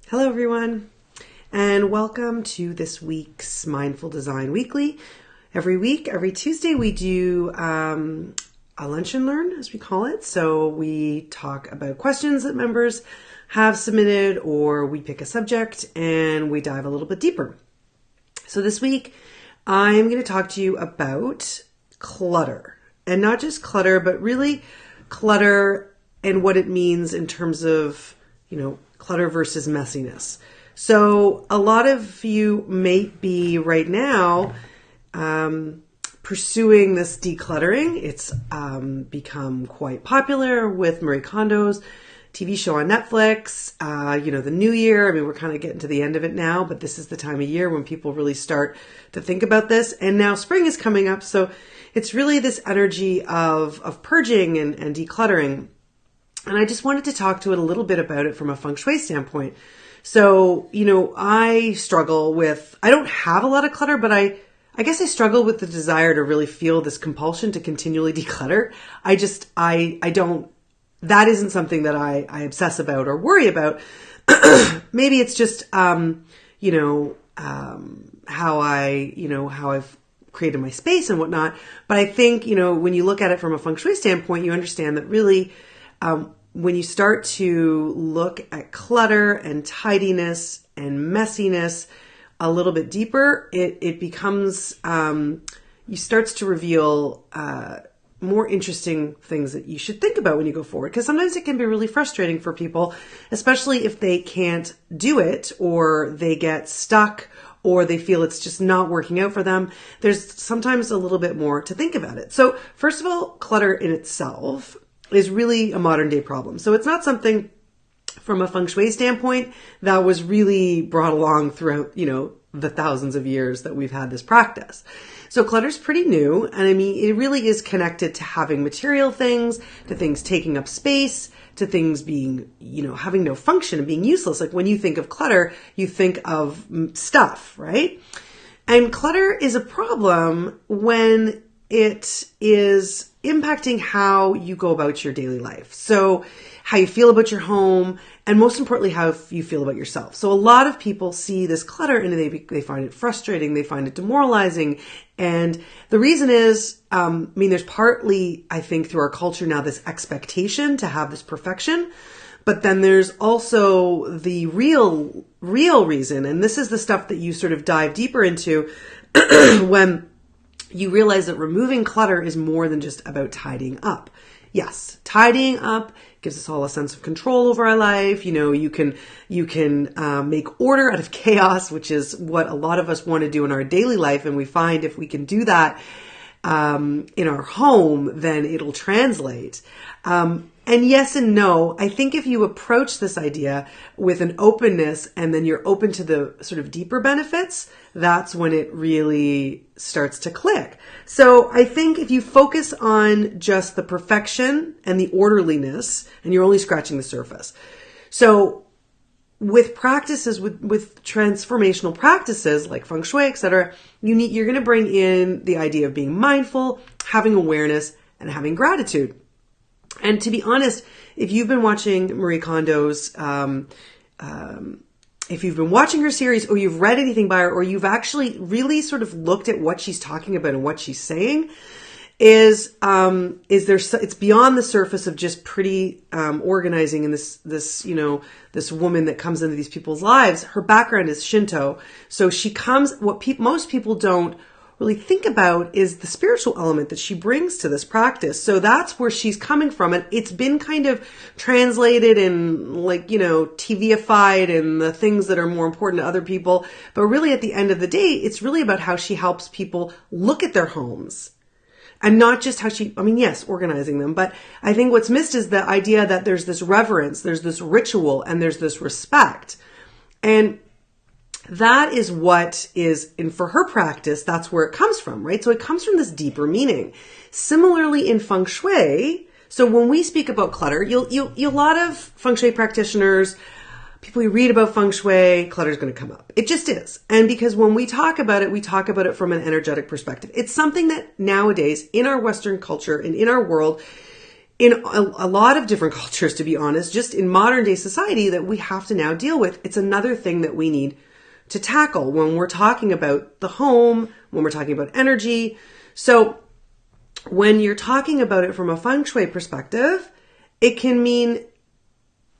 Hello, everyone, and welcome to this week's Mindful Design Weekly. Every week, every Tuesday, we do a lunch and learn, as we call it. So we talk about questions that members have submitted, or we pick a subject and we dive a little bit deeper. So this week, I'm going to talk to you about clutter, and not just clutter, but really clutter and what it means in terms of, clutter versus messiness. So a lot of you may be right now pursuing this decluttering. It's become quite popular with Marie Kondo's TV show on Netflix. The new year, we're kind of getting to the end of it now, but this is the time of year when people really start to think about this. And now spring is coming up. So it's really this energy of purging and decluttering. And I just wanted to talk to it a little bit about it from a Feng Shui standpoint. So, I struggle with, I don't have a lot of clutter, but I guess I struggle with the desire to really feel this compulsion to continually declutter. I don't, that isn't something that I obsess about or worry about. Maybe it's just, how I've created my space and whatnot. But I think, when you look at it from a Feng Shui standpoint, you understand that really, when you start to look at clutter and tidiness and messiness a little bit deeper, it becomes, you starts to reveal more interesting things that you should think about when you go forward. Because sometimes it can be really frustrating for people, especially if they can't do it or they get stuck or they feel it's just not working out for them. There's sometimes a little bit more to think about it. So first of all, clutter in itself is really a modern day problem. So it's not something from a Feng Shui standpoint that was really brought along throughout, the thousands of years that we've had this practice. So clutter's pretty new. And it really is connected to having material things, to things taking up space, to things being, having no function and being useless. Like when you think of clutter, you think of stuff, right? And clutter is a problem when it is impacting how you go about your daily life. So how you feel about your home, and most importantly, how you feel about yourself. So a lot of people see this clutter and they find it frustrating. They find it demoralizing. And the reason is, there's partly, I think, through our culture now, this expectation to have this perfection. But then there's also the real reason. And this is the stuff that you sort of dive deeper into when you realize that removing clutter is more than just about tidying up. Yes, tidying up gives us all a sense of control over our life. You can make order out of chaos, which is what a lot of us want to do in our daily life. And we find if we can do that in our home, then it'll translate. And yes and no. I think if you approach this idea with an openness and then you're open to the sort of deeper benefits, that's when it really starts to click. So I think if you focus on just the perfection and the orderliness, and you're only scratching the surface. So with practices, with transformational practices like Feng Shui, etc., you're going to bring in the idea of being mindful, having awareness, and having gratitude. And to be honest, if you've been watching Marie Kondo's, if you've been watching her series or you've read anything by her, or you've actually really sort of looked at what she's talking about and what she's saying, it's beyond the surface of just pretty organizing and this woman that comes into these people's lives. Her background is Shinto, so she comes. Most people don't really think about is the spiritual element that she brings to this practice. So that's where she's coming from. And it's been kind of translated and TVified and the things that are more important to other people. But really at the end of the day, it's really about how she helps people look at their homes. And not just how yes, organizing them. But I think what's missed is the idea that there's this reverence, there's this ritual, and there's this respect. And that is what is, and for her practice, that's where it comes from, right? So it comes from this deeper meaning. Similarly in Feng Shui, so when we speak about clutter, you'll a lot of Feng Shui practitioners, people you read about Feng Shui, clutter is going to come up. It just is. And because when we talk about it from an energetic perspective. It's something that nowadays in our Western culture and in our world in a lot of different cultures, to be honest, just in modern day society that we have to now deal with. It's another thing that we need to tackle when we're talking about the home, when we're talking about energy. So when you're talking about it from a Feng Shui perspective, it can mean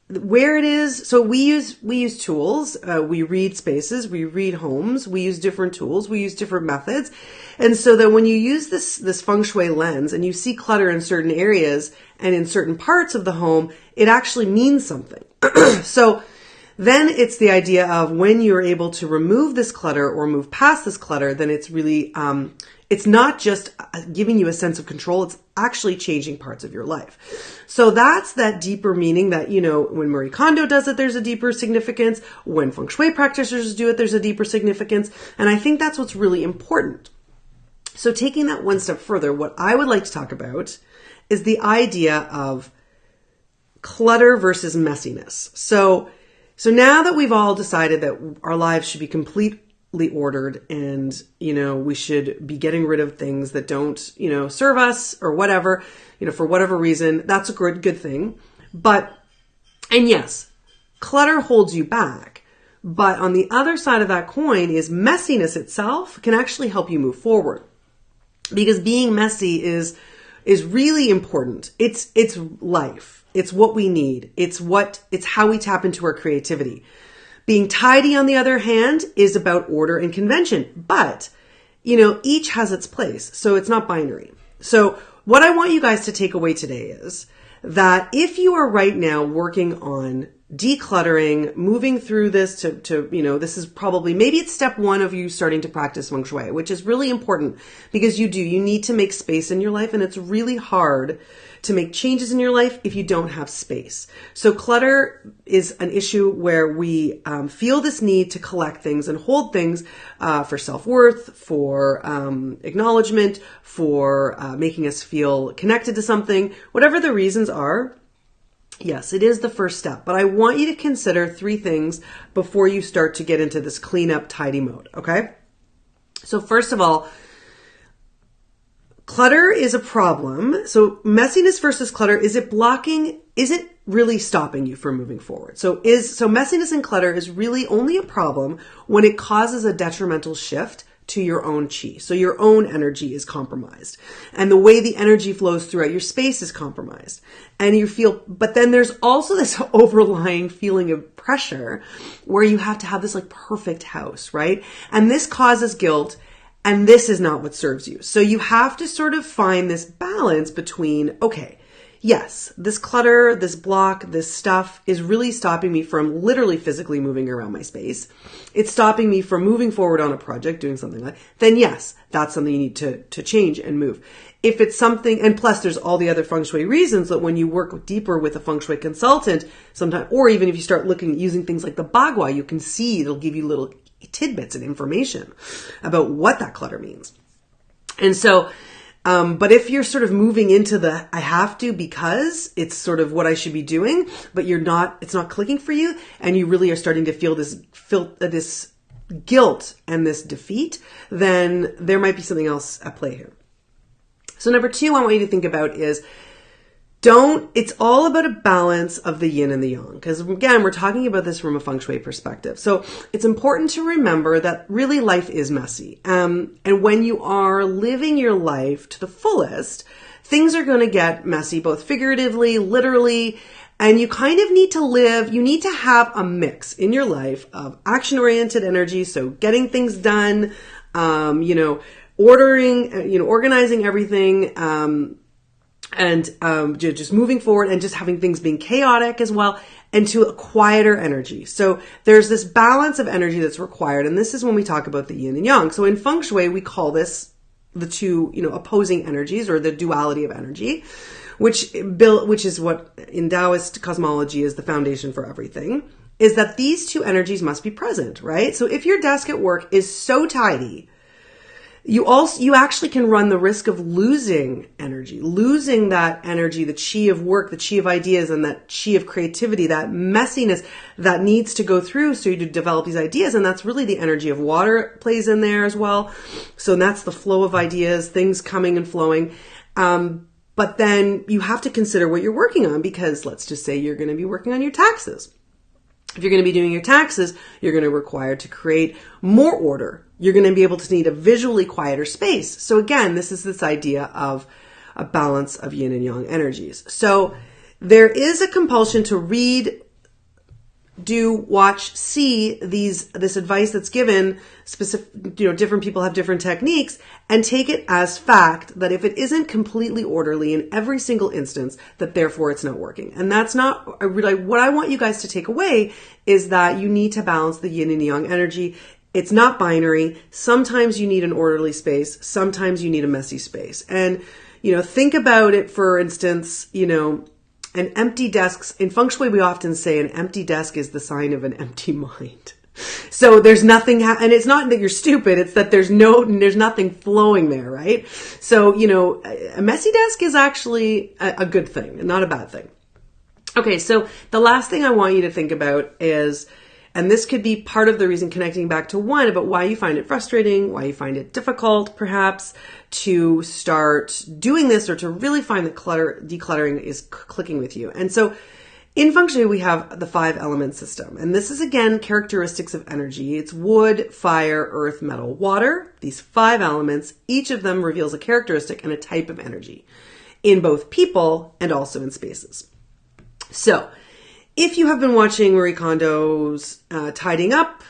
where it is. So we use tools, we read spaces, we read homes, we use different tools, we use different methods. And so that when you use this Feng Shui lens and you see clutter in certain areas and in certain parts of the home, it actually means something. So then it's the idea of when you're able to remove this clutter or move past this clutter, then it's really, it's not just giving you a sense of control, it's actually changing parts of your life. So that's that deeper meaning that, when Marie Kondo does it, there's a deeper significance. When Feng Shui practitioners do it, there's a deeper significance. And I think that's what's really important. So taking that one step further, what I would like to talk about is the idea of clutter versus messiness. So now that we've all decided that our lives should be completely ordered and, we should be getting rid of things that don't, serve us or whatever, for whatever reason, that's a good thing. And yes, clutter holds you back. But on the other side of that coin is messiness itself can actually help you move forward. Because being messy is really important. It's life. It's what we need. It's how we tap into our creativity. Being tidy, on the other hand, is about order and convention. But, each has its place. So it's not binary. So what I want you guys to take away today is that if you are right now working on decluttering, moving through this to this is probably, maybe it's step one of you starting to practice Feng Shui, which is really important because you need to make space in your life, and it's really hard to make changes in your life if you don't have space. So clutter is an issue where we feel this need to collect things and hold things for self-worth, for acknowledgement, for making us feel connected to something, whatever the reasons are. Yes, it is the first step, but I want you to consider 3 things before you start to get into this cleanup, tidy mode, okay? So first of all, clutter is a problem. So messiness versus clutter, is it really stopping you from moving forward? So messiness and clutter is really only a problem when it causes a detrimental shift to your own chi. So your own energy is compromised and the way the energy flows throughout your space is compromised. And but then there's also this overlying feeling of pressure where you have to have this perfect house, right? And this causes guilt. And this is not what serves you. So you have to sort of find this balance between, okay, yes, this clutter, this block, this stuff is really stopping me from literally physically moving around my space. It's stopping me from moving forward on a project, doing something then yes, that's something you need to change and move. If it's something, and plus there's all the other Feng Shui reasons that when you work deeper with a Feng Shui consultant, sometimes, or even if you start using things like the Bagua, you can see it'll give you little tidbits and information about what that clutter means. And so, but if you're sort of moving into I have to because it's sort of what I should be doing, but it's not clicking for you, and you really are starting to feel this guilt and this defeat, then there might be something else at play here. So number 2, I want you to think about is it's all about a balance of the yin and the yang. Because again, we're talking about this from a Feng Shui perspective. So it's important to remember that really life is messy. And when you are living your life to the fullest, things are going to get messy, both figuratively, literally, and you kind of need to have a mix in your life of action-oriented energy. So getting things done, organizing everything, and just moving forward and just having things being chaotic as well, and to a quieter energy. So there's this balance of energy that's required, and this is when we talk about the yin and yang. So in Feng Shui, we call this the two, opposing energies, or the duality of energy, which is what in Taoist cosmology is the foundation for everything, is that these 2 energies must be present, right? So if your desk at work is so tidy, you actually can run the risk of losing that energy, the chi of work, the chi of ideas, and that chi of creativity, that messiness that needs to go through so you to develop these ideas. And that's really the energy of water plays in there as well. So that's the flow of ideas, things coming and flowing. But then you have to consider what you're working on, because let's just say you're going to be working on your taxes. If you're going to be doing your taxes, you're going to require to create more order. You're going to be able to need a visually quieter space. So again, this is this idea of a balance of yin and yang energies. So there is a compulsion to read, do, watch, see this advice that's given. Specific, different people have different techniques, and take it as fact that if it isn't completely orderly in every single instance, that therefore it's not working. And that's not what I want you guys to take away, is that you need to balance the yin and yang energy. It's not binary. Sometimes you need an orderly space. Sometimes you need a messy space. And, think about it, for instance, an empty desk. In Feng Shui, we often say an empty desk is the sign of an empty mind. So there's nothing, and it's not that you're stupid, it's that there's nothing flowing there, right? So, a messy desk is actually a good thing, not a bad thing. Okay, so the last thing I want you to think about is, and this could be part of the reason, connecting back to one, about why you find it frustrating, why you find it difficult, perhaps, to start doing this, or to really find that decluttering is clicking with you. And so in Feng Shui, we have the 5-element system. And this is, again, characteristics of energy. It's wood, fire, earth, metal, water. These 5 elements, each of them reveals a characteristic and a type of energy in both people and also in spaces. So if you have been watching Marie Kondo's Tidying Up,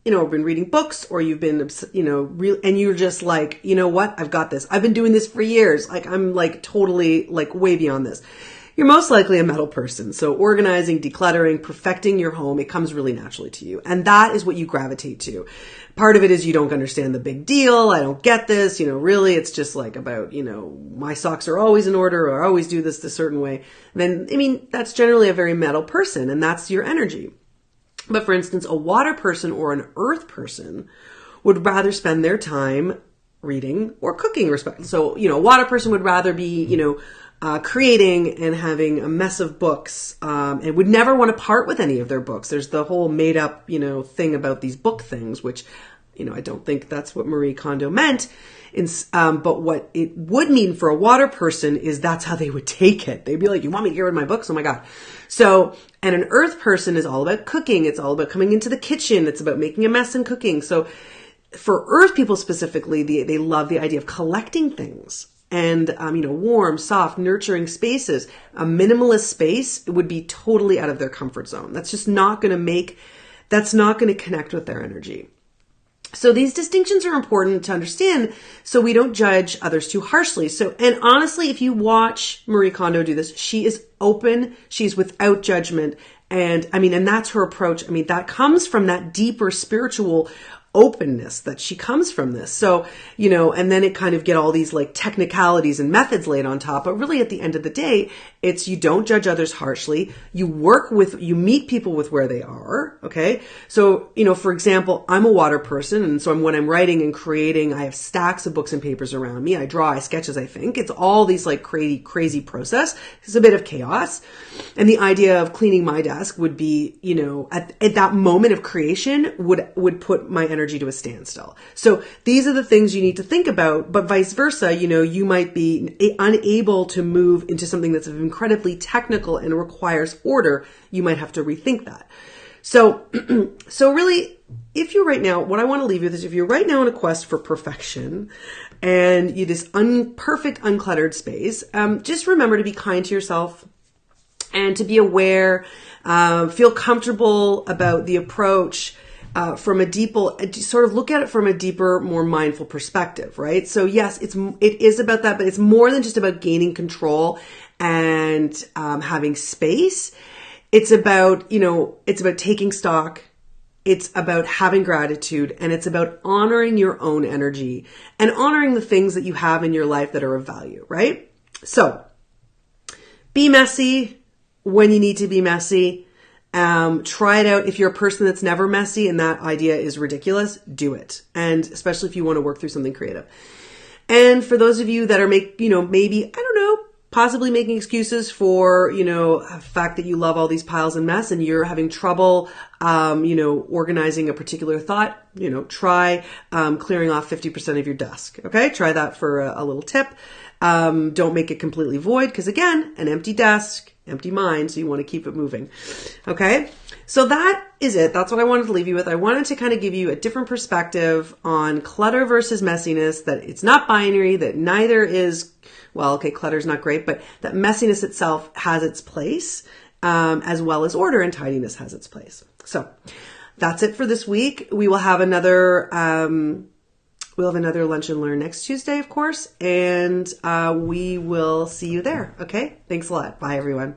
been reading books, or you've been, and you're just like, what? I've got this. I've been doing this for years. I'm totally way beyond this. You're most likely a metal person. So organizing, decluttering, perfecting your home, it comes really naturally to you. And that is what you gravitate to. Part of it is you don't understand the big deal. I don't get this. Really, it's just about, my socks are always in order, or I always do this a certain way. Then, that's generally a very metal person, and that's your energy. But for instance, a water person or an earth person would rather spend their time reading or cooking. So, a water person would rather be, creating and having a mess of books, and would never want to part with any of their books. There's the whole made up, thing about these book things, which, I don't think that's what Marie Kondo meant. But what it would mean for a water person is that's how they would take it. They'd be like, you want me to get rid of my books? Oh my God. So, and an earth person is all about cooking. It's all about coming into the kitchen. It's about making a mess and cooking. So for earth people specifically, they love the idea of collecting things. And, warm, soft, nurturing spaces. A minimalist space would be totally out of their comfort zone. That's just not going to connect with their energy. So these distinctions are important to understand, so we don't judge others too harshly. So, and honestly, if you watch Marie Kondo do this, she is open, she's without judgment. And that's her approach. That comes from that deeper spiritual openness that she comes from this. So, and then it kind of get all these technicalities and methods laid on top. But really at the end of the day, it's, you don't judge others harshly. You meet people with where they are. Okay. So, for example, I'm a water person. And so when I'm writing and creating, I have stacks of books and papers around me. I draw, I sketch as I think. It's all these crazy process. It's a bit of chaos. And the idea of cleaning my desk would be, at that moment of creation would put my energy to a standstill. So these are the things you need to think about, but vice versa, you might be unable to move into something that's incredibly technical and requires order. You might have to rethink that. So really, what I want to leave you with is, if you're right now on a quest for perfection and this perfect, uncluttered space, just remember to be kind to yourself and to be aware, feel comfortable about the approach, from sort of look at it from a deeper, more mindful perspective, right? So yes, it is about that, but it's more than just about gaining control and having space. It's about, it's about taking stock. It's about having gratitude, and it's about honoring your own energy and honoring the things that you have in your life that are of value, right? So be messy when you need to be messy. Try it out. If you're a person that's never messy and that idea is ridiculous, do it. And especially if you want to work through something creative. And for those of you that are maybe, possibly making excuses for, the fact that you love all these piles and mess and you're having trouble, organizing a particular thought, try, clearing off 50% of your desk. Okay. Try that for a little tip. Don't make it completely void because, again, an empty desk, empty mind, so you want to keep it moving. Okay? So that is it. That's what I wanted to leave you with. I wanted to kind of give you a different perspective on clutter versus messiness, that it's not binary, that neither is, well, okay, clutter's not great, but that messiness itself has its place, as well as order and tidiness has its place. So that's it for this week. We will have another Lunch and Learn next Tuesday, of course, and we will see you there. Okay? Thanks a lot. Bye, everyone.